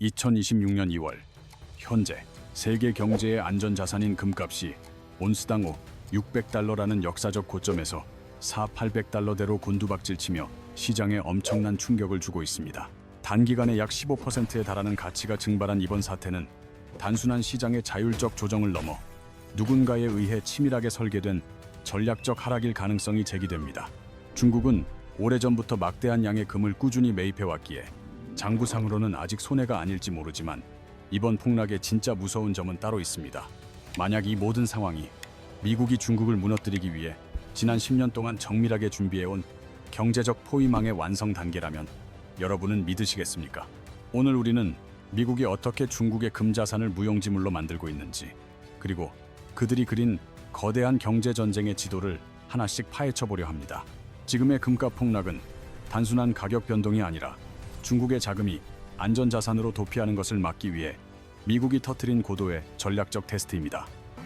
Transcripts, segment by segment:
2026년 2월 현재 세계 경제의 안전자산인 금값이 온스당 600달러라는 역사적 고점에서 4,800달러대로 곤두박질치며 시장에 엄청난 충격을 주고 있습니다. 단기간에 약 15%에 달하는 가치가 증발한 이번 사태는 단순한 시장의 자율적 조정을 넘어 누군가에 의해 치밀하게 설계된 전략적 하락일 가능성이 제기됩니다. 중국은 오래전부터 막대한 양의 금을 꾸준히 매입해왔기에 장부상으로는 아직 손해가 아닐지 모르지만 이번 폭락의 진짜 무서운 점은 따로 있습니다. 만약 이 모든 상황이 미국이 중국을 무너뜨리기 위해 지난 10년 동안 정밀하게 준비해온 경제적 포위망의 완성 단계라면 여러분은 믿으시겠습니까? 오늘 우리는 미국이 어떻게 중국의 금자산을 무용지물로 만들고 있는지, 그리고 그들이 그린 거대한 경제전쟁의 지도를 하나씩 파헤쳐보려 합니다. 지금의 금값 폭락은 단순한 가격 변동이 아니라 중국의 자금이 안전자산으로 도피하는 것을 막기 위해 미국이 터뜨린 고도의 전략적 테스트입니다.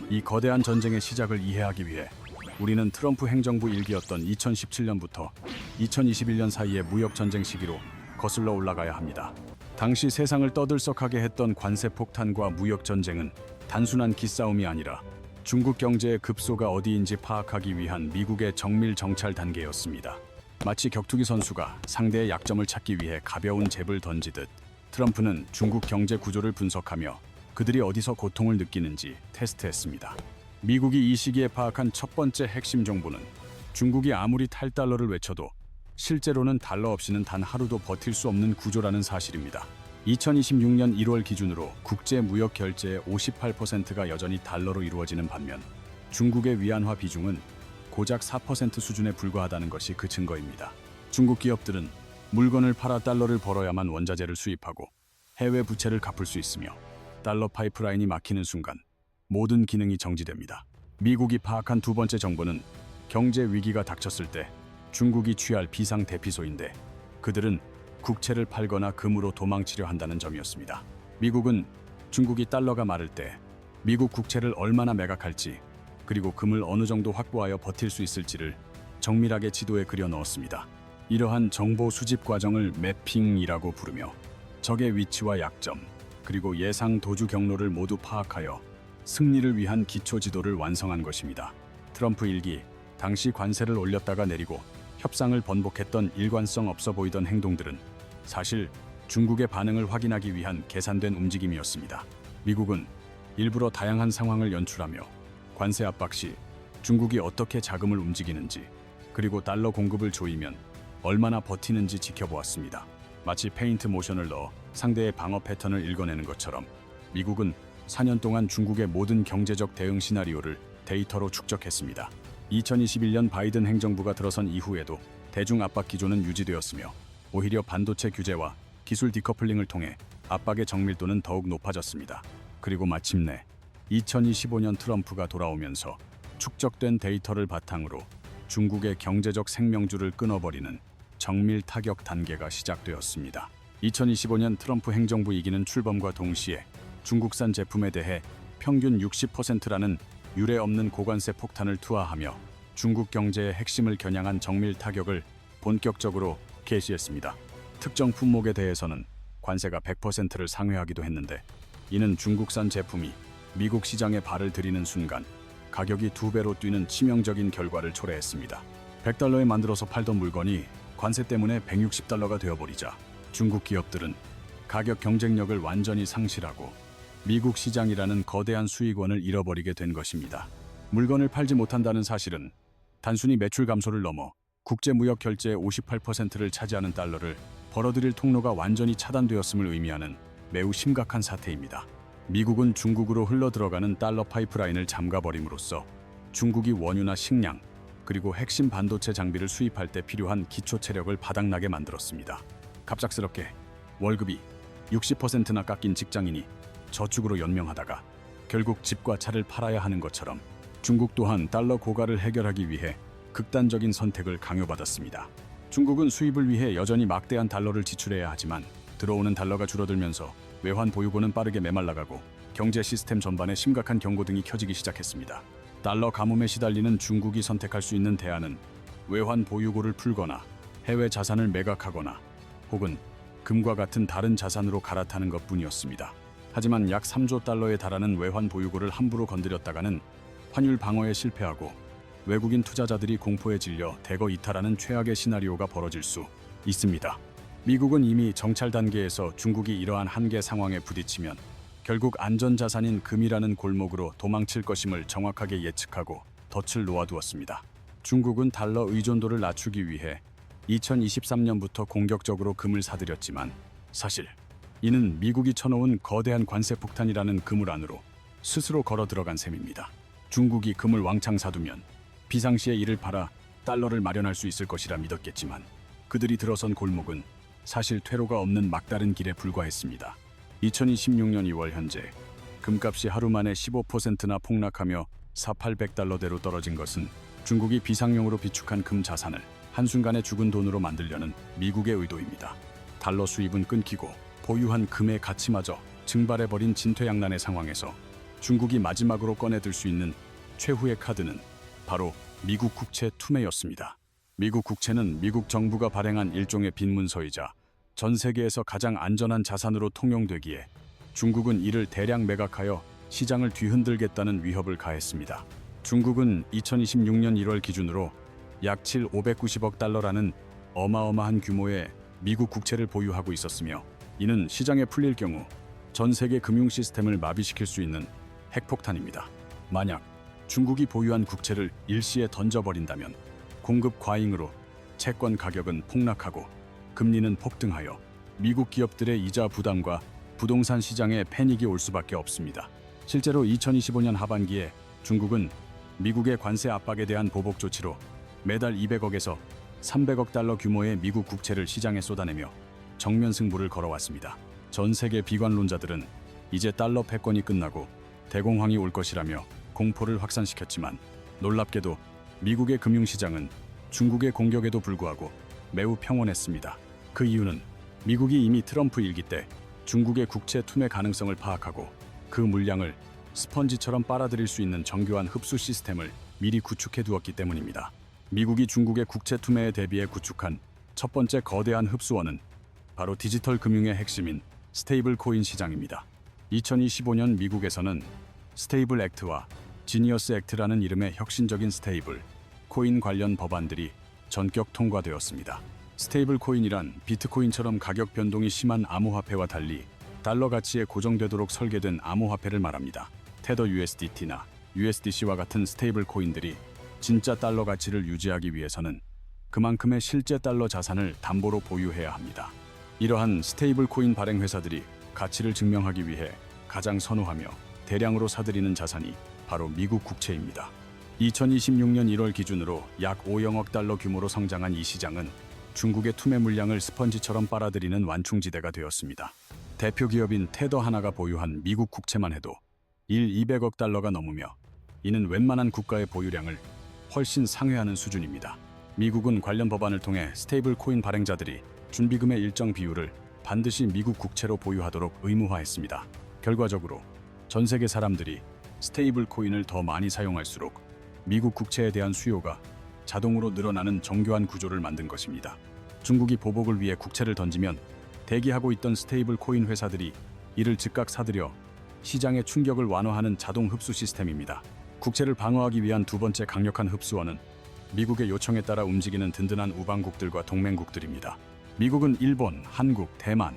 이 거대한 전쟁의 시작을 이해하기 위해 우리는 트럼프 행정부 1기였던 2017년부터 2021년 사이의 무역전쟁 시기로 거슬러 올라가야 합니다. 당시 세상을 떠들썩하게 했던 관세 폭탄과 무역전쟁은 단순한 기싸움이 아니라 중국 경제의 급소가 어디인지 파악하기 위한 미국의 정밀 정찰 단계였습니다. 마치 격투기 선수가 상대의 약점을 찾기 위해 가벼운 잽을 던지듯 트럼프는 중국 경제 구조를 분석하며 그들이 어디서 고통을 느끼는지 테스트했습니다. 미국이 이 시기에 파악한 첫 번째 핵심 정보는 중국이 아무리 탈달러를 외쳐도 실제로는 달러 없이는 단 하루도 버틸 수 없는 구조라는 사실입니다. 2026년 1월 기준으로 국제 무역 결제의 58%가 여전히 달러로 이루어지는 반면 중국의 위안화 비중은 고작 4% 수준에 불과하다는 것이 그 증거입니다. 중국 기업들은 물건을 팔아 달러를 벌어야만 원자재를 수입하고 해외 부채를 갚을 수 있으며 달러 파이프라인이 막히는 순간 모든 기능이 정지됩니다. 미국이 파악한 두 번째 정보는 경제 위기가 닥쳤을 때 중국이 취할 비상 대피소인데 그들은 국채를 팔거나 금으로 도망치려 한다는 점이었습니다. 미국은 중국이 달러가 마를 때 미국 국채를 얼마나 매각할지 그리고 금을 어느 정도 확보하여 버틸 수 있을지를 정밀하게 지도에 그려 넣었습니다. 이러한 정보 수집 과정을 매핑이라고 부르며 적의 위치와 약점 그리고 예상 도주 경로를 모두 파악하여 승리를 위한 기초 지도를 완성한 것입니다. 트럼프 1기 당시 관세를 올렸다가 내리고 협상을 번복했던 일관성 없어 보이던 행동들은 사실 중국의 반응을 확인하기 위한 계산된 움직임이었습니다. 미국은 일부러 다양한 상황을 연출하며 관세 압박 시 중국이 어떻게 자금을 움직이는지 그리고 달러 공급을 조이면 얼마나 버티는지 지켜보았습니다. 마치 페인트 모션을 넣어 상대의 방어 패턴을 읽어내는 것처럼 미국은 4년 동안 중국의 모든 경제적 대응 시나리오를 데이터로 축적했습니다. 2021년 바이든 행정부가 들어선 이후에도 대중 압박 기조는 유지되었으며 오히려 반도체 규제와 기술 디커플링을 통해 압박의 정밀도는 더욱 높아졌습니다. 그리고 마침내 2025년 트럼프가 돌아오면서 축적된 데이터를 바탕으로 중국의 경제적 생명줄을 끊어버리는 정밀 타격 단계가 시작되었습니다. 2025년 트럼프 행정부 2기는 출범과 동시에 중국산 제품에 대해 평균 60%라는 유례 없는 고관세 폭탄을 투하하며 중국 경제의 핵심을 겨냥한 정밀 타격을 본격적으로 개시했습니다. 특정 품목에 대해서는 관세가 100%를 상회하기도 했는데 이는 중국산 제품이 미국 시장에 발을 들이는 순간 가격이 2배로 뛰는 치명적인 결과를 초래했습니다. 100달러에 만들어서 팔던 물건이 관세 때문에 160달러가 되어버리자 중국 기업들은 가격 경쟁력을 완전히 상실하고 미국 시장이라는 거대한 수익원을 잃어버리게 된 것입니다. 물건을 팔지 못한다는 사실은 단순히 매출 감소를 넘어 국제무역 결제의 58%를 차지하는 달러를 벌어들일 통로가 완전히 차단되었음을 의미하는 매우 심각한 사태입니다. 미국은 중국으로 흘러들어가는 달러 파이프라인을 잠가버림으로써 중국이 원유나 식량, 그리고 핵심 반도체 장비를 수입할 때 필요한 기초 체력을 바닥나게 만들었습니다. 갑작스럽게 월급이 60%나 깎인 직장인이 저축으로 연명하다가 결국 집과 차를 팔아야 하는 것처럼 중국 또한 달러 고갈을 해결하기 위해 극단적인 선택을 강요받았습니다. 중국은 수입을 위해 여전히 막대한 달러를 지출해야 하지만 들어오는 달러가 줄어들면서 외환 보유고는 빠르게 메말라가고 경제 시스템 전반에 심각한 경고등이 켜지기 시작했습니다. 달러 가뭄에 시달리는 중국이 선택할 수 있는 대안은 외환 보유고를 풀거나 해외 자산을 매각하거나 혹은 금과 같은 다른 자산으로 갈아타는 것뿐이었습니다. 하지만 약 3조 달러에 달하는 외환 보유고를 함부로 건드렸다가는 환율 방어에 실패하고 외국인 투자자들이 공포에 질려 대거 이탈하는 최악의 시나리오가 벌어질 수 있습니다. 미국은 이미 정찰 단계에서 중국이 이러한 한계 상황에 부딪히면 결국 안전자산인 금이라는 골목으로 도망칠 것임을 정확하게 예측하고 덫을 놓아두었습니다. 중국은 달러 의존도를 낮추기 위해 2023년부터 공격적으로 금을 사들였지만 사실 이는 미국이 쳐놓은 거대한 관세 폭탄이라는 그물 안으로 스스로 걸어 들어간 셈입니다. 중국이 금을 왕창 사두면 비상시에 이를 팔아 달러를 마련할 수 있을 것이라 믿었겠지만 그들이 들어선 골목은 사실 퇴로가 없는 막다른 길에 불과했습니다. 2026년 2월 현재 금값이 하루 만에 15%나 폭락하며 4,800달러대로 떨어진 것은 중국이 비상용으로 비축한 금 자산을 한순간에 죽은 돈으로 만들려는 미국의 의도입니다. 달러 수입은 끊기고 보유한 금의 가치마저 증발해버린 진퇴양난의 상황에서 중국이 마지막으로 꺼내들 수 있는 최후의 카드는 바로 미국 국채 투매였습니다. 미국 국채는 미국 정부가 발행한 일종의 빈문서이자 전 세계에서 가장 안전한 자산으로 통용되기에 중국은 이를 대량 매각하여 시장을 뒤흔들겠다는 위협을 가했습니다. 중국은 2026년 1월 기준으로 약 590억 달러라는 어마어마한 규모의 미국 국채를 보유하고 있었으며 이는 시장에 풀릴 경우 전 세계 금융 시스템을 마비시킬 수 있는 핵폭탄입니다. 만약 중국이 보유한 국채를 일시에 던져버린다면 공급 과잉으로 채권 가격은 폭락하고 금리는 폭등하여 미국 기업들의 이자 부담과 부동산 시장에 패닉이 올 수밖에 없습니다. 실제로 2025년 하반기에 중국은 미국의 관세 압박에 대한 보복 조치로 매달 200억에서 300억 달러 규모의 미국 국채를 시장에 쏟아내며 정면 승부를 걸어왔습니다. 전 세계 비관론자들은 이제 달러 패권이 끝나고 대공황이 올 것이라며 공포를 확산시켰지만 놀랍게도 미국의 금융시장은 중국의 공격에도 불구하고 매우 평온했습니다. 그 이유는 미국이 이미 트럼프 일기 때 중국의 국채 투매 가능성을 파악하고 그 물량을 스펀지처럼 빨아들일 수 있는 정교한 흡수 시스템을 미리 구축해 두었기 때문입니다. 미국이 중국의 국채 투매에 대비해 구축한 첫 번째 거대한 흡수원은 바로 디지털 금융의 핵심인 스테이블 코인 시장입니다. 2025년 미국에서는 스테이블 액트와 지니어스 액트라는 이름의 혁신적인 스테이블 코인 관련 법안들이 전격 통과되었습니다. 스테이블 코인이란 비트코인처럼 가격 변동이 심한 암호화폐와 달리 달러 가치에 고정되도록 설계된 암호화폐를 말합니다. 테더 USDT나 USDC와 같은 스테이블 코인들이 진짜 달러 가치를 유지하기 위해서는 그만큼의 실제 달러 자산을 담보로 보유해야 합니다. 이러한 스테이블 코인 발행 회사들이 가치를 증명하기 위해 가장 선호하며 대량으로 사들이는 자산이 바로 미국 국채입니다. 2026년 1월 기준으로 약 5영억 달러 규모로 성장한 이 시장은 중국의 투매 물량을 스펀지처럼 빨아들이는 완충지대가 되었습니다. 대표 기업인 테더 하나가 보유한 미국 국채만 해도 200억 달러가 넘으며 이는 웬만한 국가의 보유량을 훨씬 상회하는 수준입니다. 미국은 관련 법안을 통해 스테이블 코인 발행자들이 준비금의 일정 비율을 반드시 미국 국채로 보유하도록 의무화했습니다. 결과적으로 전 세계 사람들이 스테이블 코인을 더 많이 사용할수록 미국 국채에 대한 수요가 자동으로 늘어나는 정교한 구조를 만든 것입니다. 중국이 보복을 위해 국채를 던지면 대기하고 있던 스테이블 코인 회사들이 이를 즉각 사들여 시장의 충격을 완화하는 자동 흡수 시스템입니다. 국채를 방어하기 위한 두 번째 강력한 흡수원은 미국의 요청에 따라 움직이는 든든한 우방국들과 동맹국들입니다. 미국은 일본, 한국, 대만,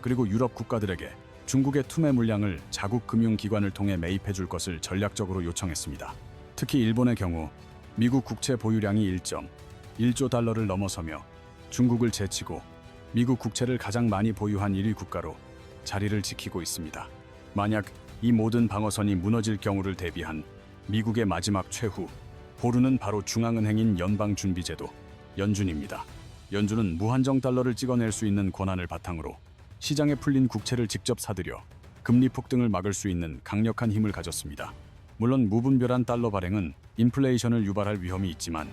그리고 유럽 국가들에게 중국의 투매 물량을 자국 금융기관을 통해 매입해 줄 것을 전략적으로 요청했습니다. 특히 일본의 경우 미국 국채 보유량이 1.1조 달러를 넘어서며 중국을 제치고 미국 국채를 가장 많이 보유한 1위 국가로 자리를 지키고 있습니다. 만약 이 모든 방어선이 무너질 경우를 대비한 미국의 마지막 최후 보루는 바로 중앙은행인 연방준비제도 연준입니다. 연준은 무한정 달러를 찍어낼 수 있는 권한을 바탕으로 시장에 풀린 국채를 직접 사들여 금리 폭등을 막을 수 있는 강력한 힘을 가졌습니다. 물론 무분별한 달러 발행은 인플레이션을 유발할 위험이 있지만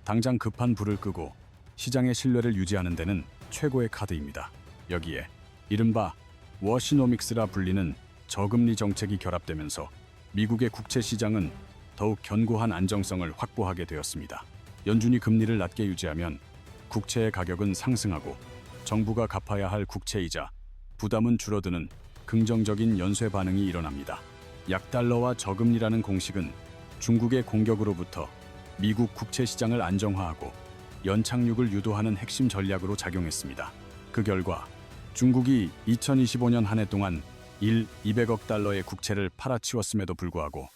당장 급한 불을 끄고 시장의 신뢰를 유지하는 데는 최고의 카드입니다. 여기에 이른바 워시노믹스라 불리는 저금리 정책이 결합되면서 미국의 국채 시장은 더욱 견고한 안정성을 확보하게 되었습니다. 연준이 금리를 낮게 유지하면 국채의 가격은 상승하고 정부가 갚아야 할 국채이자 부담은 줄어드는 긍정적인 연쇄 반응이 일어납니다. 약달러와 저금리라는 공식은 중국의 공격으로부터 미국 국채 시장을 안정화하고 연착륙을 유도하는 핵심 전략으로 작용했습니다. 그 결과 중국이 2025년 한 해 동안 200억 달러의 국채를 팔아치웠음에도 불구하고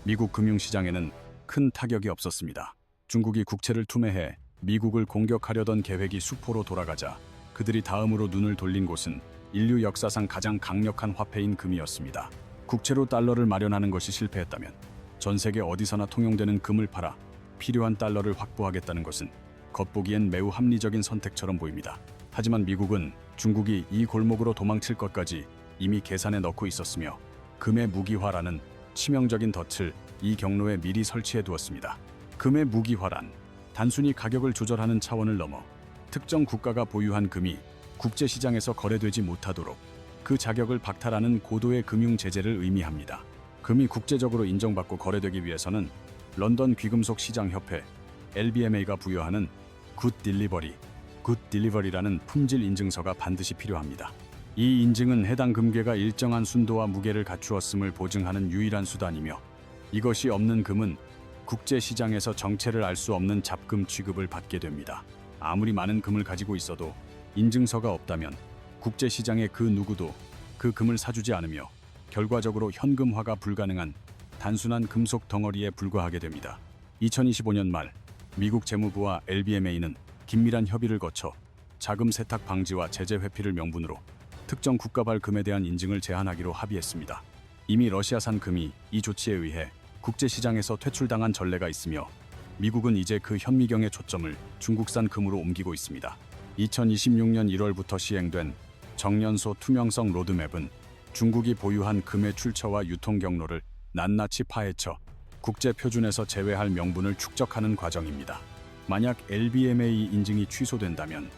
미국 금융시장에는 큰 타격이 없었습니다. 중국이 국채를 투매해 미국을 공격하려던 계획이 수포로 돌아가자 그들이 다음으로 눈을 돌린 곳은 인류 역사상 가장 강력한 화폐인 금이었습니다. 국채로 달러를 마련하는 것이 실패했다면 전 세계 어디서나 통용되는 금을 팔아 필요한 달러를 확보하겠다는 것은 겉보기엔 매우 합리적인 선택처럼 보입니다. 하지만 미국은 중국이 이 골목으로 도망칠 것까지 이미 계산해 넣고 있었으며 금의 무기화라는 치명적인 덫을 이 경로에 미리 설치해 두었습니다. 금의 무기화란 단순히 가격을 조절하는 차원을 넘어 특정 국가가 보유한 금이 국제시장에서 거래되지 못하도록 그 자격을 박탈하는 고도의 금융 제재를 의미합니다. 금이 국제적으로 인정받고 거래되기 위해서는 런던 귀금속 시장 협회 LBMA가 부여하는 굿 딜리버리라는 품질 인증서가 반드시 필요합니다. 이 인증은 해당 금괴가 일정한 순도와 무게를 갖추었음을 보증하는 유일한 수단이며 이것이 없는 금은 국제시장에서 정체를 알 수 없는 잡금 취급을 받게 됩니다. 아무리 많은 금을 가지고 있어도 인증서가 없다면 국제시장의 그 누구도 그 금을 사주지 않으며 결과적으로 현금화가 불가능한 단순한 금속 덩어리에 불과하게 됩니다. 2025년 말 미국 재무부와 LBMA는 긴밀한 협의를 거쳐 자금 세탁 방지와 제재 회피를 명분으로 특정 국가발 금에 대한 인증을 제한하기로 합의했습니다. 이미 러시아산 금이 이 조치에 의해 국제시장에서 퇴출당한 전례가 있으며 미국은 이제 그 현미경의 초점을 중국산 금으로 옮기고 있습니다. 2026년 1월부터 시행된 정년소 투명성 로드맵은 중국이 보유한 금의 출처와 유통 경로를 낱낱이 파헤쳐 국제 표준에서 제외할 명분을 축적하는 과정입니다. 만약 LBMA 인증이 취소된다면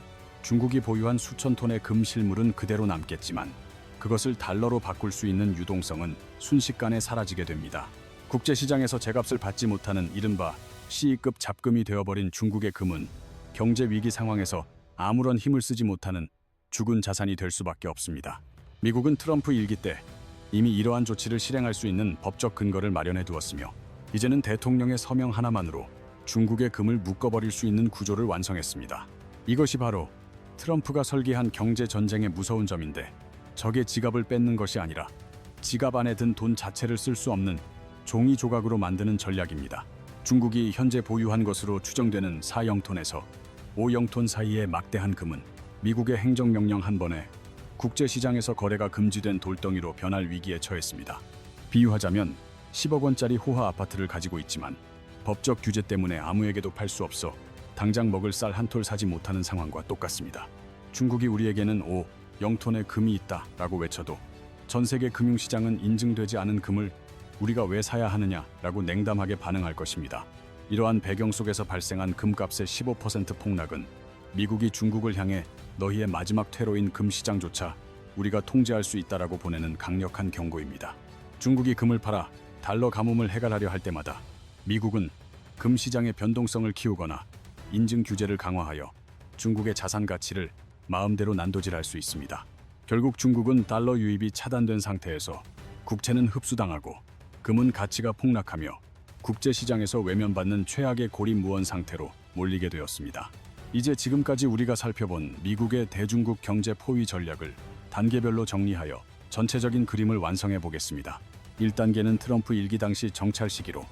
중국이 보유한 수천 톤의 금 실물은 그대로 남겠지만 그것을 달러로 바꿀 수 있는 유동성은 순식간에 사라지게 됩니다. 국제시장에서 제값을 받지 못하는 이른바 C급 잡금이 되어버린 중국의 금은 경제 위기 상황에서 아무런 힘을 쓰지 못하는 죽은 자산이 될 수밖에 없습니다. 미국은 트럼프 일기 때 이미 이러한 조치를 실행할 수 있는 법적 근거를 마련해 두었으며 이제는 대통령의 서명 하나만으로 중국의 금을 묶어버릴 수 있는 구조를 완성했습니다. 이것이 바로 트럼프가 설계한 경제 전쟁의 무서운 점인데 적의 지갑을 뺏는 것이 아니라 지갑 안에 든 돈 자체를 쓸 수 없는 종이 조각으로 만드는 전략입니다. 중국이 현재 보유한 것으로 추정되는 4영톤에서 5영톤 사이의 막대한 금은 미국의 행정명령 한 번에 국제시장에서 거래가 금지된 돌덩이로 변할 위기에 처했습니다. 비유하자면 10억 원짜리 호화 아파트를 가지고 있지만 법적 규제 때문에 아무에게도 팔 수 없어 당장 먹을 쌀 한 톨 사지 못하는 상황과 똑같습니다. 중국이 우리에게는 5영톤의 금이 있다라고 외쳐도 전 세계 금융시장은 인증되지 않은 금을 우리가 왜 사야 하느냐라고 냉담하게 반응할 것입니다. 이러한 배경 속에서 발생한 금값의 15% 폭락은 미국이 중국을 향해 너희의 마지막 퇴로인 금 시장조차 우리가 통제할 수 있다라고 보내는 강력한 경고입니다. 중국이 금을 팔아 달러 가뭄을 해결하려 할 때마다 미국은 금 시장의 변동성을 키우거나 인증 규제를 강화하여 중국의 자산 가치를 마음대로 난도질할 수 있습니다. 결국 중국은 달러 유입이 차단된 상태에서 국채는 흡수당하고 금은 가치가 폭락하며 국제시장에서 외면받는 최악의 고립무원 상태로 몰리게 되었습니다. 이제 지금까지 우리가 살펴본 미국의 대중국 경제 포위 전략을 단계별로 정리하여 전체적인 그림을 완성해 보겠습니다. 1단계는 트럼프 일기 당시 정찰 시기로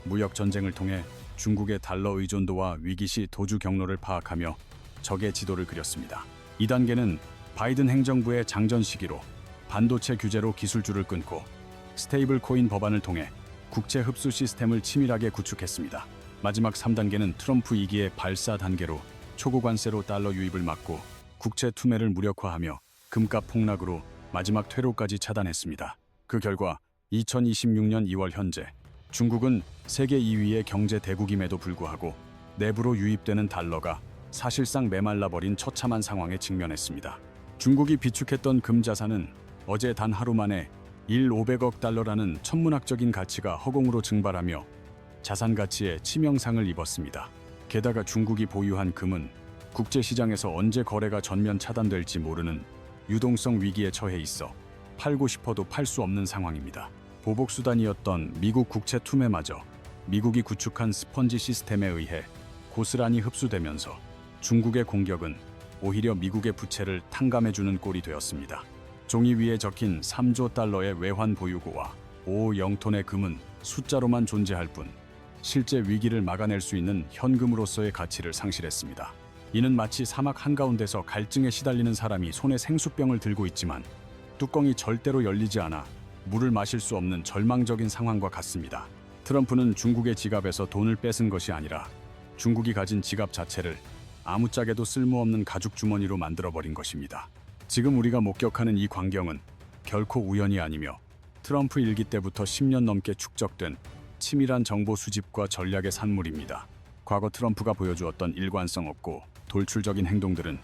무역 전쟁을 통해 중국의 달러 의존도와 위기시 도주 경로를 파악하며 적의 지도를 그렸습니다. 2단계는 바이든 행정부의 장전 시기로 반도체 규제로 기술줄을 끊고 스테이블 코인 법안을 통해 국채 흡수 시스템을 치밀하게 구축했습니다. 마지막 3단계는 트럼프 2기의 발사 단계로 초고 관세로 달러 유입을 막고 국채 투매를 무력화하며 금값 폭락으로 마지막 퇴로까지 차단했습니다. 그 결과 2026년 2월 현재 중국은 세계 2위의 경제 대국임에도 불구하고 내부로 유입되는 달러가 사실상 메말라버린 처참한 상황에 직면했습니다. 중국이 비축했던 금 자산은 어제 단 하루 만에 500억 달러라는 천문학적인 가치가 허공으로 증발하며 자산 가치에 치명상을 입었습니다. 게다가 중국이 보유한 금은 국제시장에서 언제 거래가 전면 차단될지 모르는 유동성 위기에 처해 있어 팔고 싶어도 팔 수 없는 상황입니다. 보복수단이었던 미국 국채 투매마저 미국이 구축한 스펀지 시스템에 의해 고스란히 흡수되면서 중국의 공격은 오히려 미국의 부채를 탕감해주는 꼴이 되었습니다. 종이 위에 적힌 3조 달러의 외환 보유고와 5.0톤의 금은 숫자로만 존재할 뿐 실제 위기를 막아낼 수 있는 현금으로서의 가치를 상실했습니다. 이는 마치 사막 한가운데서 갈증에 시달리는 사람이 손에 생수병을 들고 있지만 뚜껑이 절대로 열리지 않아 물을 마실 수 없는 절망적인 상황과 같습니다. 트럼프는 중국의 지갑에서 돈을 뺏은 것이 아니라 중국이 가진 지갑 자체를 아무짝에도 쓸모없는 가죽 주머니로 만들어버린 것입니다. 지금 우리가 목격하는 이 광경은 결코 우연이 아니며 트럼프 일기 때부터 10년 넘게 축적된 치밀한 정보 수집과 전략의 산물입니다. 과거 트럼프가 보여주었던 일관성 없고 돌출적인 행동들은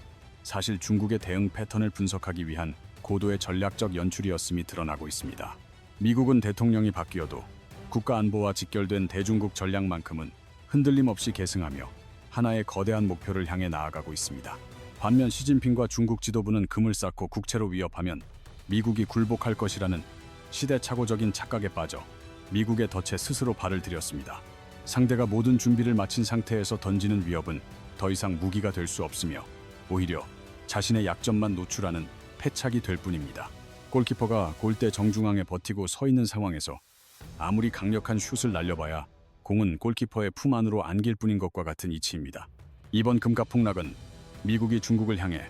사실 중국의 대응 패턴을 분석하기 위한 고도의 전략적 연출이었음이 드러나고 있습니다. 미국은 대통령이 바뀌어도 국가 안보와 직결된 대중국 전략만큼은 흔들림 없이 계승하며 하나의 거대한 목표를 향해 나아가고 있습니다. 반면 시진핑과 중국 지도부는 금을 쌓고 국채로 위협하면 미국이 굴복할 것이라는 시대착오적인 착각에 빠져 미국의 덫에 스스로 발을 들였습니다. 상대가 모든 준비를 마친 상태에서 던지는 위협은 더 이상 무기가 될 수 없으며 오히려 자신의 약점만 노출하는 패착이 될 뿐입니다. 골키퍼가 골대 정중앙에 버티고 서 있는 상황에서 아무리 강력한 슛을 날려봐야 공은 골키퍼의 품 안으로 안길 뿐인 것과 같은 이치입니다. 이번 금값 폭락은 미국이 중국을 향해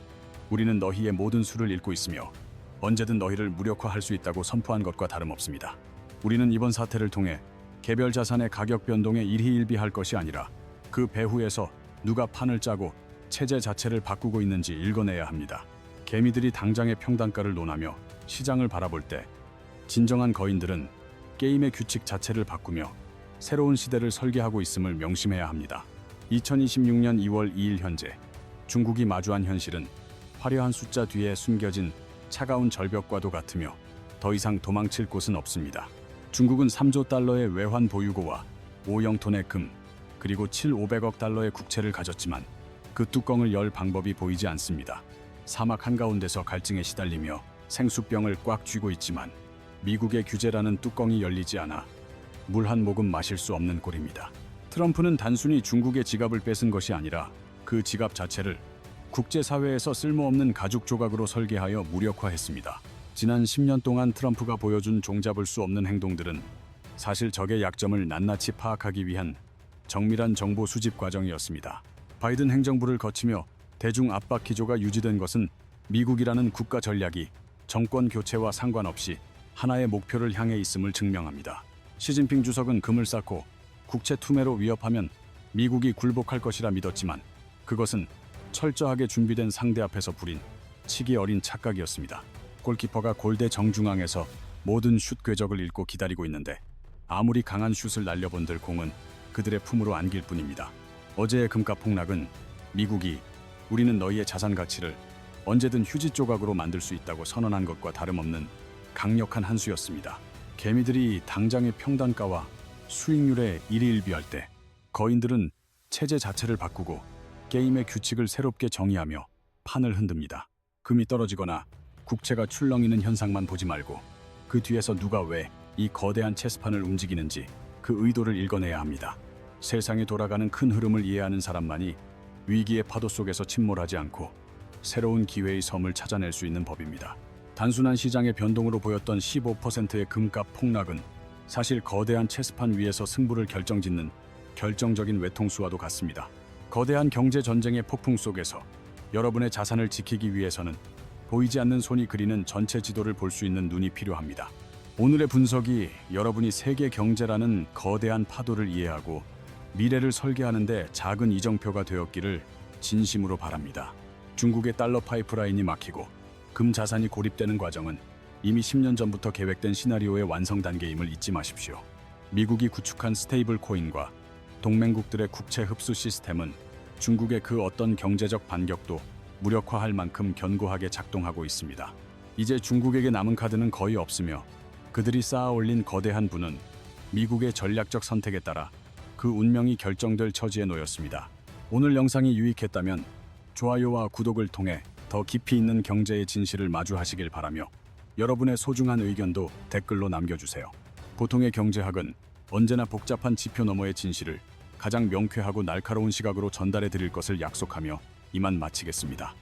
우리는 너희의 모든 수를 읽고 있으며 언제든 너희를 무력화할 수 있다고 선포한 것과 다름없습니다. 우리는 이번 사태를 통해 개별 자산의 가격 변동에 일희일비할 것이 아니라 그 배후에서 누가 판을 짜고 체제 자체를 바꾸고 있는지 읽어내야 합니다. 개미들이 당장의 평단가를 논하며 시장을 바라볼 때 진정한 거인들은 게임의 규칙 자체를 바꾸며 새로운 시대를 설계하고 있음을 명심해야 합니다. 2026년 2월 2일 현재 중국이 마주한 현실은 화려한 숫자 뒤에 숨겨진 차가운 절벽과도 같으며 더 이상 도망칠 곳은 없습니다. 중국은 3조 달러의 외환 보유고와 5.0톤의 금, 그리고 7,500억 달러의 국채를 가졌지만 그 뚜껑을 열 방법이 보이지 않습니다. 사막 한가운데서 갈증에 시달리며 생수병을 꽉 쥐고 있지만 미국의 규제라는 뚜껑이 열리지 않아 물 한 모금 마실 수 없는 꼴입니다. 트럼프는 단순히 중국의 지갑을 뺏은 것이 아니라 그 지갑 자체를 국제사회에서 쓸모없는 가죽 조각으로 설계하여 무력화했습니다. 지난 10년 동안 트럼프가 보여준 종잡을 수 없는 행동들은 사실 적의 약점을 낱낱이 파악하기 위한 정밀한 정보 수집 과정이었습니다. 바이든 행정부를 거치며 대중 압박 기조가 유지된 것은 미국이라는 국가 전략이 정권 교체와 상관없이 하나의 목표를 향해 있음을 증명합니다. 시진핑 주석은 금을 쌓고 국채 투매로 위협하면 미국이 굴복할 것이라 믿었지만 그것은 철저하게 준비된 상대 앞에서 부린 치기 어린 착각이었습니다. 골키퍼가 골대 정중앙에서 모든 슛 궤적을 읽고 기다리고 있는데 아무리 강한 슛을 날려본들 공은 그들의 품으로 안길 뿐입니다. 어제의 금값 폭락은 미국이 우리는 너희의 자산 가치를 언제든 휴지 조각으로 만들 수 있다고 선언한 것과 다름없는 강력한 한 수였습니다. 개미들이 당장의 평단가와 수익률에 일희일비할 때 거인들은 체제 자체를 바꾸고 게임의 규칙을 새롭게 정의하며 판을 흔듭니다. 금이 떨어지거나 국채가 출렁이는 현상만 보지 말고 그 뒤에서 누가 왜 이 거대한 체스판을 움직이는지 그 의도를 읽어내야 합니다. 세상이 돌아가는 큰 흐름을 이해하는 사람만이 위기의 파도 속에서 침몰하지 않고 새로운 기회의 섬을 찾아낼 수 있는 법입니다. 단순한 시장의 변동으로 보였던 15%의 금값 폭락은 사실 거대한 체스판 위에서 승부를 결정짓는 결정적인 외통수와도 같습니다. 거대한 경제 전쟁의 폭풍 속에서 여러분의 자산을 지키기 위해서는 보이지 않는 손이 그리는 전체 지도를 볼 수 있는 눈이 필요합니다. 오늘의 분석이 여러분이 세계 경제라는 거대한 파도를 이해하고 미래를 설계하는 데 작은 이정표가 되었기를 진심으로 바랍니다. 중국의 달러 파이프라인이 막히고 금 자산이 고립되는 과정은 이미 10년 전부터 계획된 시나리오의 완성 단계임을 잊지 마십시오. 미국이 구축한 스테이블 코인과 동맹국들의 국채 흡수 시스템은 중국의 그 어떤 경제적 반격도 무력화할 만큼 견고하게 작동하고 있습니다. 이제 중국에게 남은 카드는 거의 없으며 그들이 쌓아 올린 거대한 부는 미국의 전략적 선택에 따라 그 운명이 결정될 처지에 놓였습니다. 오늘 영상이 유익했다면 좋아요와 구독을 통해 더 깊이 있는 경제의 진실을 마주하시길 바라며 여러분의 소중한 의견도 댓글로 남겨주세요. 보통의 경제학은 언제나 복잡한 지표 너머의 진실을 가장 명쾌하고 날카로운 시각으로 전달해 드릴 것을 약속하며 이만 마치겠습니다.